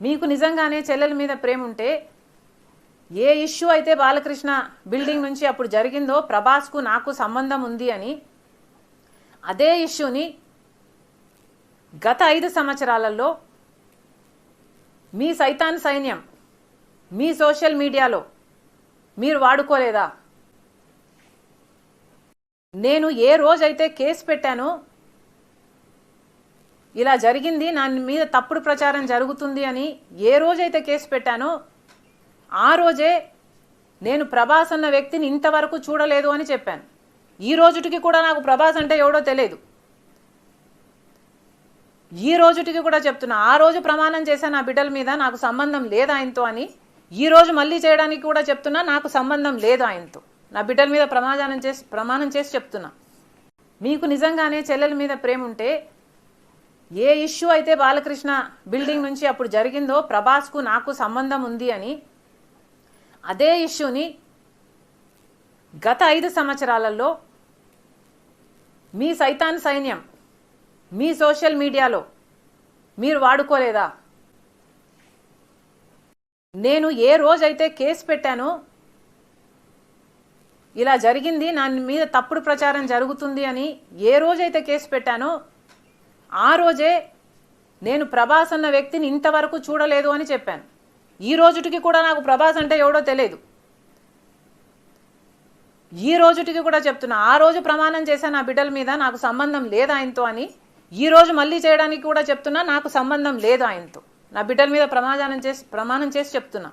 మీకు నిజంగానే చెల్లెల మీద ప్రేమ ఉంటే ఏ ఇష్యూ అయితే బాలకృష్ణ బిల్డింగ్ నుంచి అప్పుడు జరిగిందో ప్రభాస్కు నాకు సంబంధం ఉంది అని అదే ఇష్యూని గత 5 సంవత్సరాలలో మీ సైతాన్ సైన్యం మీ సోషల్ మీడియాలో మీరు వాడుకోలేదా? నేను ఏ రోజైతే కేసు పెట్టానో ఇలా జరిగింది నా మీద తప్పుడు ప్రచారం జరుగుతుంది అని ఏ రోజైతే కేసు పెట్టానో ఆ రోజే నేను ప్రభాస్ అన్న వ్యక్తిని ఇంతవరకు చూడలేదు అని చెప్పాను. ఈ రోజుటికి కూడా నాకు ప్రభాస్ అంటే ఎవడో తెలియదు. ఈ రోజుటికి కూడా చెప్తున్నా, ఆ రోజు ప్రమాణం చేశాను నా బిడ్డల మీద నాకు సంబంధం లేదు ఆయనతో అని. ఈ రోజు మళ్ళీ చేయడానికి కూడా చెప్తున్నా నాకు సంబంధం లేదు ఆయనతో. నా బిడ్డల మీద ప్రమాణం చేసి చెప్తున్నా. మీకు నిజంగానే చెల్లెల మీద ప్రేమ ఉంటే ఏ ఇష్యూ అయితే బాలకృష్ణ బిల్డింగ్ నుంచి అప్పుడు జరిగిందో ప్రభాస్కు నాకు సంబంధం ఉంది అని అదే ఇష్యూని గత 5 సంవత్సరాలలో మీ సైతాన్ సైన్యం మీ సోషల్ మీడియాలో మీరు వాడుకోలేదా? నేను ఏ రోజైతే కేసు పెట్టానో ఇలా జరిగింది నా మీద తప్పుడు ప్రచారం జరుగుతుంది అని ఏ రోజైతే కేసు పెట్టానో ఆ రోజే నేను ప్రభాస్ అన్న వ్యక్తిని ఇంతవరకు చూడలేదు అని చెప్పాను. ఈ రోజుటికి కూడా నాకు ప్రభాస్ అంటే ఎవడో తెలియదు. ఈ రోజుటికి కూడా చెప్తున్నా, ఆ రోజు ప్రమాణం చేశాను నా బిడ్డల మీద నాకు సంబంధం లేదు ఆయనతో అని. ఈ రోజు మళ్ళీ చేయడానికి కూడా చెప్తున్నా నాకు సంబంధం లేదు ఆయనతో. నా బిడ్డల మీద ప్రమాణం చేసి చెప్తున్నా.